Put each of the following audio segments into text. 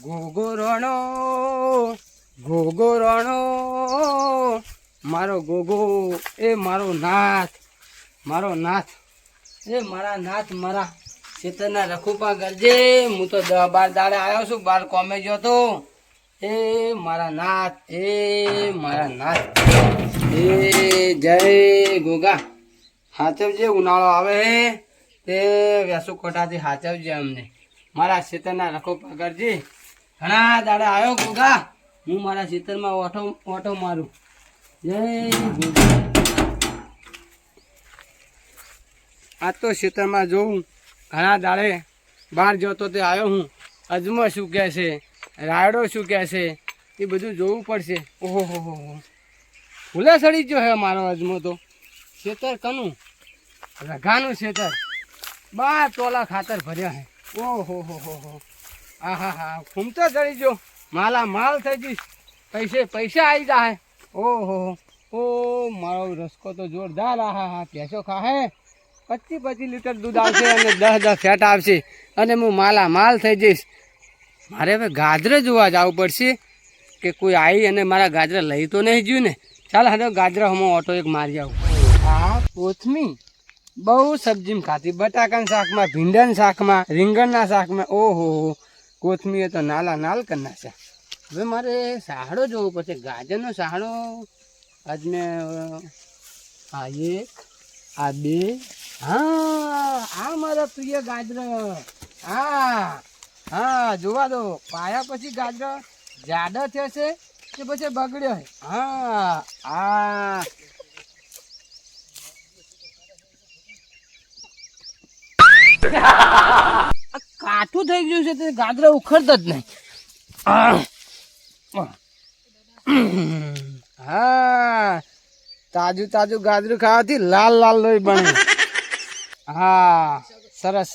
ગોગો રણો ગોગો રણો મારો ગોગો એ મારો નાથ એ મારા નાથ મારા ખેતરના રખુપા ગરજે હું તો 10-12 દાડે આવ્યો છું બાર કોમે ગયો તો એ મારા નાથ એ જય ગોગા હાચવજે ઉનાળો આવે તે વેસુ કોટાથી હાચવજે અમને મારા ખેતરના રખુપા ગરજે ઘણા દાડે આવ્યો ગોગા હું મારા ખેતરમાં ઓટો મારું જય ગોગા આ તો ખેતરમાં જોઉં ઘણા દાડે બહાર જતો તે આવ્યો હું અજમો શું કહે છે રાયડો શું કહે છે એ બધું જોવું પડશે ઓહો હો ફૂલે સડી ગયો હે મારો અજમો તો ખેતર કનું રઘાનું ખેતર 12 તોલા ખાતર ભર્યા હે ઓહો હો હા ફૂમતો ચડી ગયો માલા માલ થઈ જઈશ પૈસા આવી જાય ઓહો ઓ મારો રસકો તો જોરદાર હા પેસો ખાહે 25 લીટર દૂધ આવશે અને 10 ફેટ આવશે અને હું માલ થઈ જઈશ મારે હવે ગાજરે જોવા જવું પડશે કે કોઈ આવી અને મારા ગાજરા લઈ તો નહીં ગયું ને ચાલ હવે ગાજરા હું ઓટો એક મારી આવું આ કોથમી બહુ સબ્જીમાં ખાતી બટાકાના શાકમાં ભીંડાના શાકમાં રીંગણના શાકમાં ઓહો કોથમીએ તો નાલ કરી નાખ્યા હવે મારે સાહડો જોવો પડશે ગાજરનો સાહડો આજ મેં આ 1 આ 2 હા મારા પ્રિય ગાજર હા જોવા દો પાયા પછી ગાજર જાડા થશે કે પછી બગડ્યો હા કાઠું થઈ ગયું છે તે ગાજરા ઉખડતા જ નહીં હા તાજું ગાજરું ખાવાથી લાલ લોહી બને હા સરસ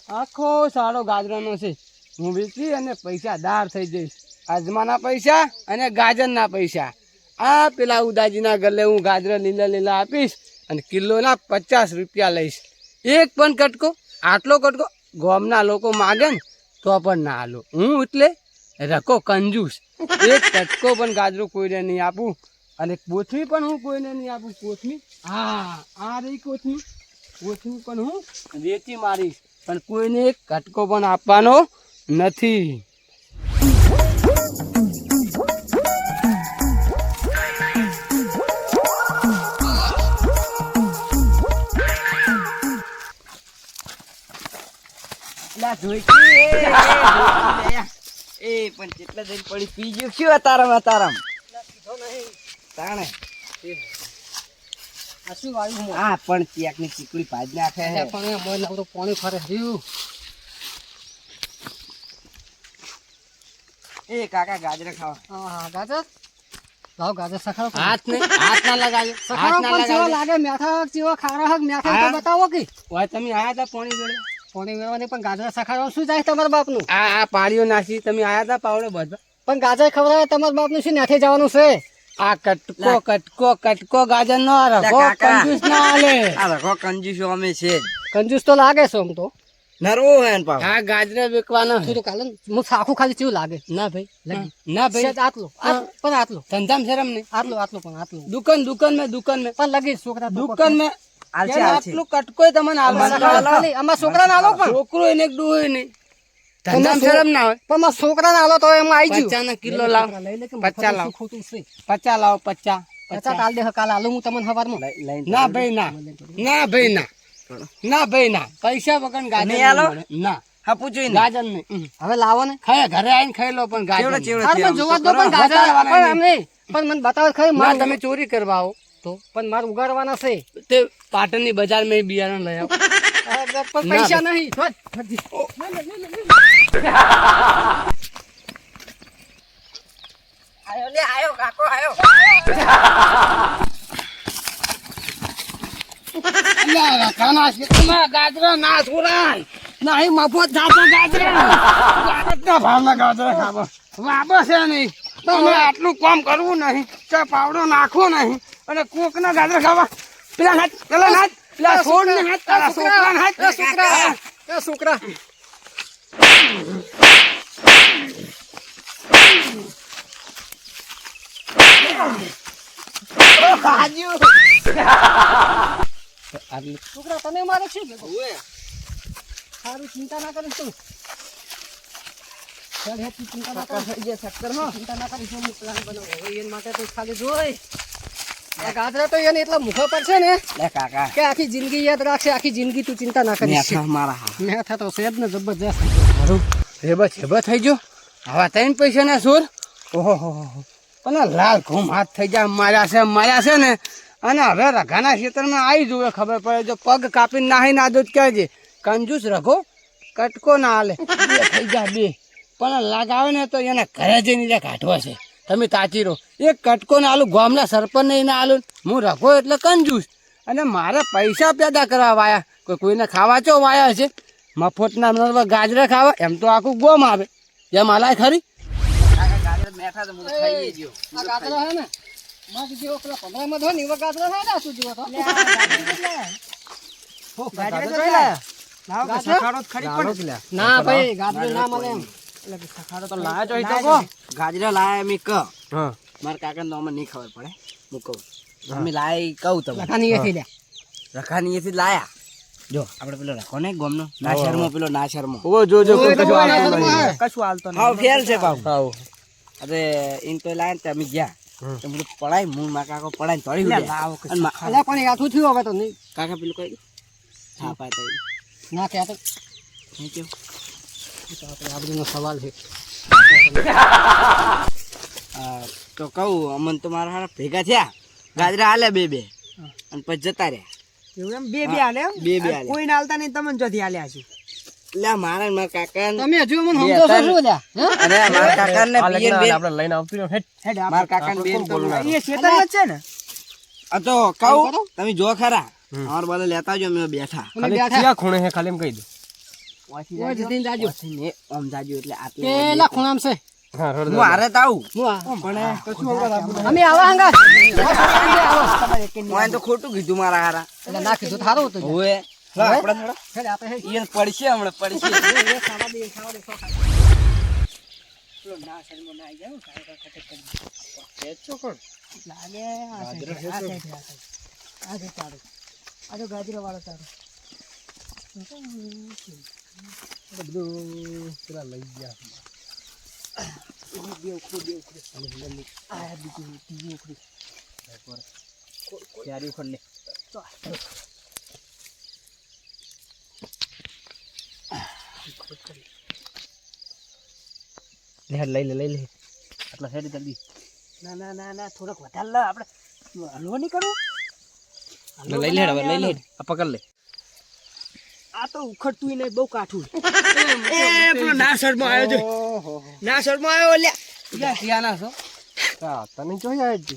આખો સારો ગાજરનો છે હું વેચી અને પૈસાદાર થઈ જઈશ અજમાના પૈસા અને ગાજરના પૈસા આ પેલા ઉદાજીના ગલે હું ગાજર લીલા આપીશ અને કિલોના 50 રૂપિયા લઈશ એક પણ કટકો આટલો કટકો ગામના લોકો માગે ને તો પણ ના આલો હું એટલે રકો કંજૂસ એક કટકો પણ ગાજરો કોઈને નહીં આપું અને કોથમી પણ હું કોઈને નહીં આપું કોથમી આ રહી કોથમી પણ હું વેચી મારીશ પણ કોઈને એક કટકો પણ આપવાનો નથી એ પણ કેટલા દિન પડી પી ગયું શું તારામાં તાણે શું વાયું હા પણ ચેકની ચીકડી ભાજ નાખે છે પણ મોય તો પાણી ફરે રહ્યું એ કાકા ગાજર ખાવા હા ગાજર લાવ ગાજર સખાડો હાથ ના લગાજો સખાડો પણ જેવો લાગે મેઠા જેવો ખારા હક મેઠા તો બતાવો કે ઓય તમે આયા તા પાણી વેળવાની પણ ગાજર સખાડો શું જાય તમારા બાપનું આ પાળીઓ નાસી તમે આયા તા પાવડો બધો પણ ગાજર ખવડાવે તમારા બાપનું શું નાઠે જવાનું છે આ કટકો ગાજર નો રખો કંજૂસ ના આલે આ રખો કંજૂસ અમે છે કંજૂસ તો લાગે છે આમ તો નરવો હે ને પાવ આ ગાજર વેકવાનો તું તો કાલે હું સાખું ખાલી કેવું લાગે ના ભાઈ આટલો ધંધામ શરમ નહીં આટલો દુકાન મે પણ લગી છોકરા દુકાન મે આટલું કટકો તમને આમાં છોકરા ના આલો પણ છોકરો એને ડોય નહીં ધંધામ શરમ ના હોય પણ મારા છોકરા ના આલો તો એમાં આવી ગયું 50 ના કિલો લાવ 50 લાવ ખોટું છે 50 લાવ 50 કાલ દે કાલ આલો હું તમને હવારમાં ના ભાઈ ના પૈસા વગર ગાજર નહીં આલો ના હા પૂછો ગાજર નહીં હવે લાવો ને ખાય ઘરે આવીને ખાઈ લો પણ ગાજર પણ જોવા દો પણ ગાજર પણ મને બતાવો ખરી માર તમે ચોરી કરવા આવો તો પણ માર ઉગાડવાના છે તે પાટણની બજારમાં બિયારણ લઈ આવો પણ પૈસા નહીં આયો કાકો આયો ગાજરા ના છોરાય નહીં મફત જાતો ગાજરા ભાવના ગાજરા ખાવા વાબો છે નહીં તમે આટલું કામ કરવું નહીં ચા પાવડો નાખવો નહીં અને કોક ના ગાજરા ખાવા પેલા છોડ ને હાથ છોકરા છોકરા તને મારે શું ભેગું? સારું ચિંતા ના કરીશ તું. ચાલ હેડ તું ચિંતા ના કર. ચિંતા ના કરીશ હું પ્લાન બનાવું. હવે એના માટે તો ખાલી જોઈ આ ગાજરા તો એને એટલા મુખો પડશે ને કાકા કે આખી જિંદગી યાદ રાખશે. આખી જિંદગી તું ચિંતા ના કરીશ. મેઠા તો છે જ ને જબરજસ્ત. મારું હેબા થઈ ગયો. આવા ત્રણ પૈસાના સોર. ઓહો પણ લાલ ઘૂમ હાથ થઈ જાય માર્યા છે ને. અને હવે રઘાના ખેતરમાં આવી જુએ ખબર પડે. જો પગ કાપીને નાહી ના દો ક્યાં છે કંજૂસ રઘો કટકો ના હાલે. બે થઈ જાય બે પણ લાગાવે ને તો એને ઘરે જઈને કાઢવા છે. તમે તાચી રહો. એક કટકો ના આલું ગામના સરપંચ ને ના આલું. હું રઘો એટલે કંજૂસ અને મારે પૈસા પેદા કરવા વાયા. કોઈને ખાવા ચો વાયા છે મફતના ગાજરા ખાવા. એમ તો આખું ગોમ આવે જેમ હાલાય ખરી. આ ગાજરા હે ને મગ જેવો પેલા પંદરામાં થયો ને એવા ગાજરા થાય ને શું જેવો ના ભાઈ ગાજરો ના મળે એમ. ગાજરા લાયા એમ ક મારા કાકા નો અમને નહીં ખબર પડે. હું કહું અમે લાય કહું તમે લખાની એથી લે. રખાની એથી લાયા. જો આપણે પેલો રખો ને ગોમનો ના શર્મો પેલો ના શર્મો કશું હાલતો હા ફેલ છે બાબુ. અરે એમ તો લાયા ને અમે ગયા તો બધું પડાય હું મારા કાકો પડાય તળી અલ્યા પણ આઠું થયું હવે તો નહીં. કાકા પેલું કઈ હા પાય ના ક્યાં તો થેન્ક યુ. આ બધું સવાલ છે. તો કહું અમન તો મારા હારા ભેગા થયા ગાજરા હાલે બે અને પછી જતા રહ્યા. એવું એમ બે હાલે એમ બે હાલે કોઈ ના હાલતા નહીં. તમને જોથી હાલ્યા છે એટલે મારા ને મારા કાકા તમે હજુ મને સમજો છો શું લ્યા? અને મારા કાકા ને બેન આપણે લઈને આવતી હેડ મારા કાકા ને બેન તો એ ખેતર જ છે ને. આ તો કહું તમે જો ખરા અમાર બાલે લેતા જો અમે બેઠા ખાલી ક્યાં ખૂણે હે ખાલી એમ કહી દો. ઓય જતીન જાજો. ને ઓમ જાજો એટલે આટલે પેલા ખૂણામ છે. હા રોડ હું હારે તાવ હું આ. પણ કશું અંગત અમે આવા હંગા હું તો ખોટું કીધું મારા હારા એટલે ના કીધું તો સારું હતું. ઓએ આપણે થોડા હેડ આપણે હેડ. ઈયન પડશે હમણાં પડશે એ ખાવા દે સો ખાવા. પેલો ના શરીરમાં ના આવી જાય કાય ખટક કરી. એ ચોકડ લાગે આ સાઈડ આ જે તારો આ તો ગાજરા વાળો તારો બધું પેલા લઈ ગયા. બે ઉખડી આ બીજી ઉખડી ચારી ઉખડ લે લઈ લે આટલા હેડ જલ્દી. ના થોડોક વધારે લા આપણે હલવો નહીં કરવો. લઈ લે હવે લઈ લે આ પકડ લે. આ તો ઉખડતું નહીં બહુ કાઠું. એ પેલો ના શર્મો આવ્યો છે ના શર્મો આવ્યો લે ચિયાના છો તને જોઈ આવે છે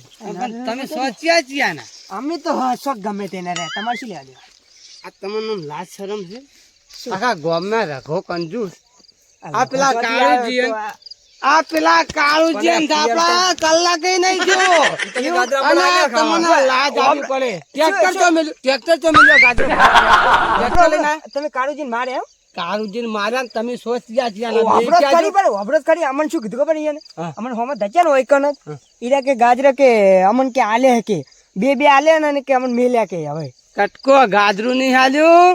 તમે સોચ્યા ચિયાના. અમે તો શોખ ગમે તેને રે તમારે શું લેવા દેવા. આ તમને લાજ શરમ છે? આખા ગામમાં રઘો કંજૂસ. આ પેલા કાળુજી આ પેલા કાળુજી આપડા કલાકે નહીં જો. અને તમને લાજ આવી પડે. ટ્રેક્ટર તો મિલ્યો ગાજર. ટ્રેક્ટર લઈને આયા? તમે કાળુજી મારે એમ કાળુજીને માર્યા ને તમે સોચ્યા અમૃત કરી અમન શું કીધું ખબર એને અમન હોમાં ધચ્યા ને હોય કન ઈરા કે ગાજરા કે અમન કે આલે હે કે બે આલે ને કે અમન મેલ્યા કે હવે કટકો ગાજરું નહીં હાલ્યું.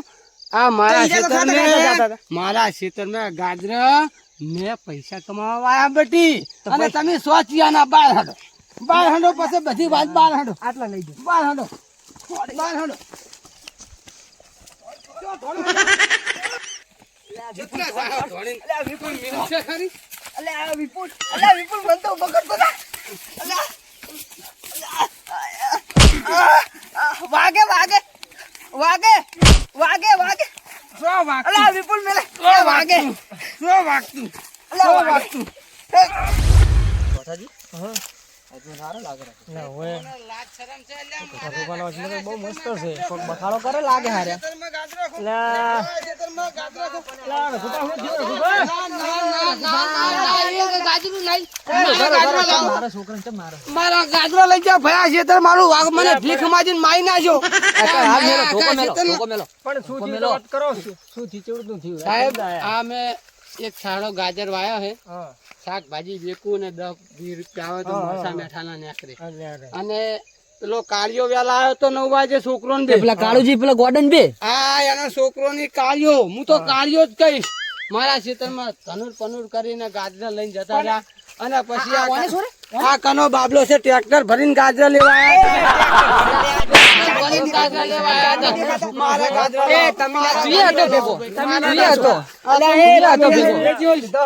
આ મારા ખેતરમાં ગાજર મેં પૈસા કમાવા આવ્યા બટી. અને તમે સોચ્યા બાર હડો પછી બધી વાત બાર હડો આટલા લઈ દો બાર હડો. વિપુલ મન તો બગડતો વાગે અલા વિપુલ મેલે વાગે વાગતું બહુ મસ્ત છે બખાડો કરે લાગે હારે મારા ગાજરો લઈ જાવ ભયા છે મારું મને ભીખ માજીને મારી નાખ્યો. પણ શું થયું સાહેબ આ મેં એક છાણો ગાજર વાયો હે. શાકભાજી વેકું ને 10-20 રૂપિયા આવે તો મરસા મેઠાના નીકળે. અને પેલો કાળિયો વેલા આવ્યો તો 9 વાગે છોકરો ને પેલા કાળુજી પેલા ગોડન બે હા એનો છોકરો ની કાળિયો હું તો કાળિયો જ કહીશ. મારા ખેતરમાં ધનુર પનુર કરીને ગાજરા લઈને જતા રહ્યા અને પછી આ કનો બાબલો છે ટ્રેક્ટર ભરીને ગાજરા લેવા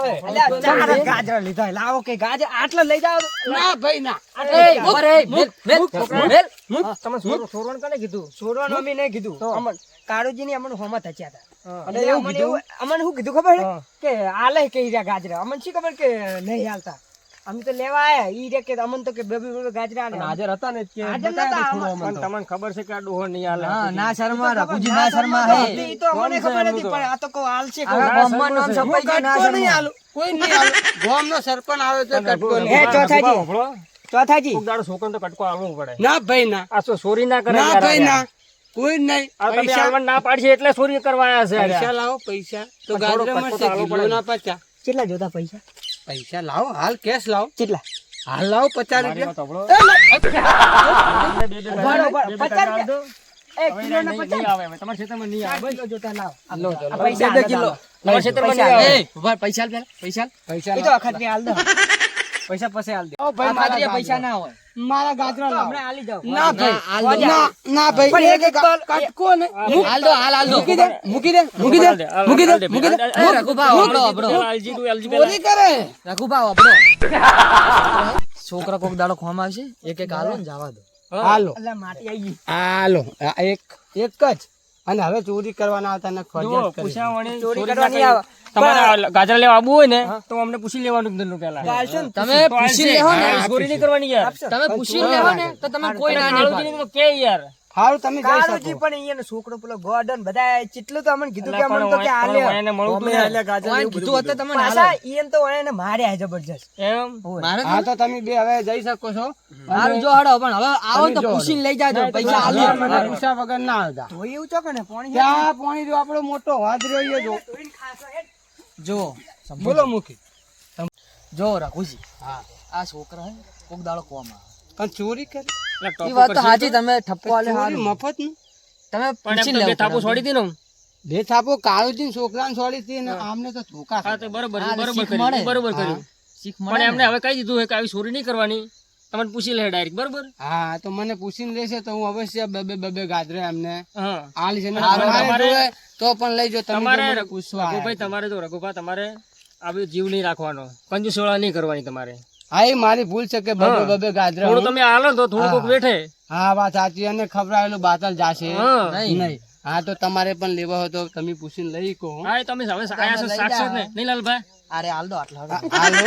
ગાજર લીધા લાવો કે ગાજર આટલા લઈ જાવ ના ભાઈ ના. તમે સોરવણ કને કીધું સોરવણ અમે નહીં કીધું અમન કાળુજી ની અમને હોમાં થચ્યા હતા અને એવું કીધું અમને શું કીધું ખબર કે આલે કે ઈરા ગાજરા અમને શી ખબર કે નહીં હાલતા અમે તો લેવા આયા ઈ રે કે અમન તો કે બે ગાજરા આલે હાજર હતા ને કે હાજર નતા પણ તમને ખબર છે કે આ ડોહો નહીં હાલે. હા ના શર્મા રાખુજી ના શર્મા હે ઈ તો મને ખબર હતી પણ આ તો કો હાલ છે કો ગામમાં નામ સપાઈ ગયું ના કટકો નહીં શર્મા આલું કોઈ નહીં આલું. ગામનો સરપંચ આવે તો કટકો નહીં. હે ચોથાજી ચોથાજી કોક દાડો છોકરાને તો કટકો આલવો પડે. ના ભાઈ ના. આ તો ચોરી ના કરે ના યાર ભાઈ આ. ના કોઈ નહીં. આ તમે પૈસા આલવાનું ના પાડશે એટલે ચોરી કરવા આયા છે પૈસા યાર. લાવો પૈસા તો પણ થોડો ગાજરા કટકો તો મળશે આલવો કિલો પડે. ના 50. કેટલા જોતા પૈસા પૈસા લાવો હાલ કેશ લાવો કેટલા હાલ લાવો 50 મારી રૂપિયા. વાત સાંભળો. બરાબર 50 રૂપિયા એ હવે કિલો ના નહીં 50 આવે હવે. તમારા ખેતરમાં નહીં આવે. કિલો જોતા લાવ લો તો આ લો. પૈસા બે હાલ કિલો. લાવો. તમારા ખેતરમાં પૈસા નહીં આવે. હાલ. ઉભા પૈસા આલ પેલા પૈસા આલ. પૈસા ઈ તો અખત કે હાલ દો પૈસા પછી આલ દે. લાવો ભાઈ મારા પૈસા પૈસા ના હોય મારા ગાજરા તો લાવો. હમણાં હાલી જાઓ ના ભાઈ હાલ દો. ના ના ભાઈ પણ એક એક તો- કટકો ને હાલ દો હાલ દો. મૂકી દે મૂકી દે મૂકી દે મૂકી દે મૂકી દે. એ રઘુભા આપણો આપણો LG તું LG પેલા. ચોરી કરે રઘુભા આપણો છોકરા કોક દાડો ખોવામાં આવશે એક એક હાલો ને જવા દો. હાલો અલ્લા માટી આવી ગઈ હાલો આ એક એક જ અને હવે ચોરી કરવાના આવતા ને જો, ફરિયાદ કરી. પૂછાવણી ચોરી ચોરી કરવા ના નહીં આવે. કરી. તમારે ગાજર લેવા આવવું હોય ને તો અમને પૂછી લેવાનું ધંધો પેલા. ચાલશે ને? તમે પૂછી લેવો ને ચોરી નહીં કરવાની યાર. તમે પૂછી લેવો ને તો તમે કોઈ ના નહીં પાડે. તો કે યાર. હારું તમે જઈ કાળુજી શકો પણ અહીંયાનો છોકરો પેલો ગોર્ડન બધા ચેટલું તો અમને કીધું કે અમને તો કે પણ આલ્યો એને મળવું તું ને. ઓય કીધું હતું તમને પાછા હાલો. ઈયન તો એને માર્યા જબરજસ્ત એમ મારે હા તો તમે બે હવે જઈ શકો છો હારું જો હડો પણ હવે આવો ને તો પૂછીને લઈ જાજો પૈસા હાલો. મને પૂછ્યા વગર ના આવતા તો એવું ચોકે ને પાણી ત્યાં પાણી જો આપણો મોટો વાદ રહ્યો જો જો બોલો મૂકી જો રઘુજી આ છોકરા હે કોક દાડો કોમાં પણ ચોરી કરી એ વાત તો સાચી તમે ઠપકો આલે ચોરી હારું. મફત નું તમે પણ એમ પૂછી તો બે લેવું થાપુ પડે. છોડી દીધું ને. બે થાપો કાળુજી છોકરાને છોડી હતી ને આમને તો ધોકા હા તો બરોબર હા, બરોબર શીખ કર્યું મળે. બરોબર કર્યું. શીખ પણ મળે એમને ને. હવે કહી દીધું છે કે આવી ચોરી નહીં કરવાની. તમને પૂછી લે ડાયરેક્ટ બરોબર. હા તો મને પૂછીને લેશે તો હું અવશ્ય બે ગાજરે એમને હા હાલ છે ને હારું, તમારે તમારે- જોવે તો પણ લઈ જો તમે તમારે જો મને પૂછવા રઘુભાઈ આવ્યા. તમારે જો રઘુભા તમારે આવી જીવ નહીં રાખવાનો. કંજુસોળા નહીં કરવાની તમારે. હા એ મારી ભૂલ છે કે હા. બે ગાજરા થોડું હું- તમે હાલો ને તો થોડું કોક વેઠે. હા વાત સાચી અને ખબરાયેલું બાતલ જાશે હા. નહીં. નહીં હા તો તમારે પણ લેવા હોય તો તમે પૂછીને લઈ કહો હા એ તમે હવે આયા છો લઈ સાક્ષાત જા. ને નહીં લાલભાઈ. અરે હાલ દો આટલા હડો. હાલો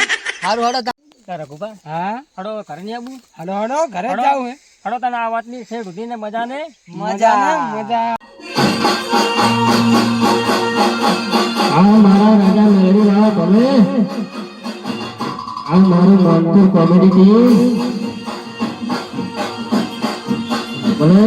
હારું હડો તા- રઘુભા હા હડો ઘરે નહીં આવવું. હડો હડો ઘરે હડો. જાવ હે હડો તને આ વાતની છે સુધી ને મજા ને મજા ને મજા આ મારા રાજા મેળી ના તમે આ મારું માનપુર કોમેડી ટીમ ભલે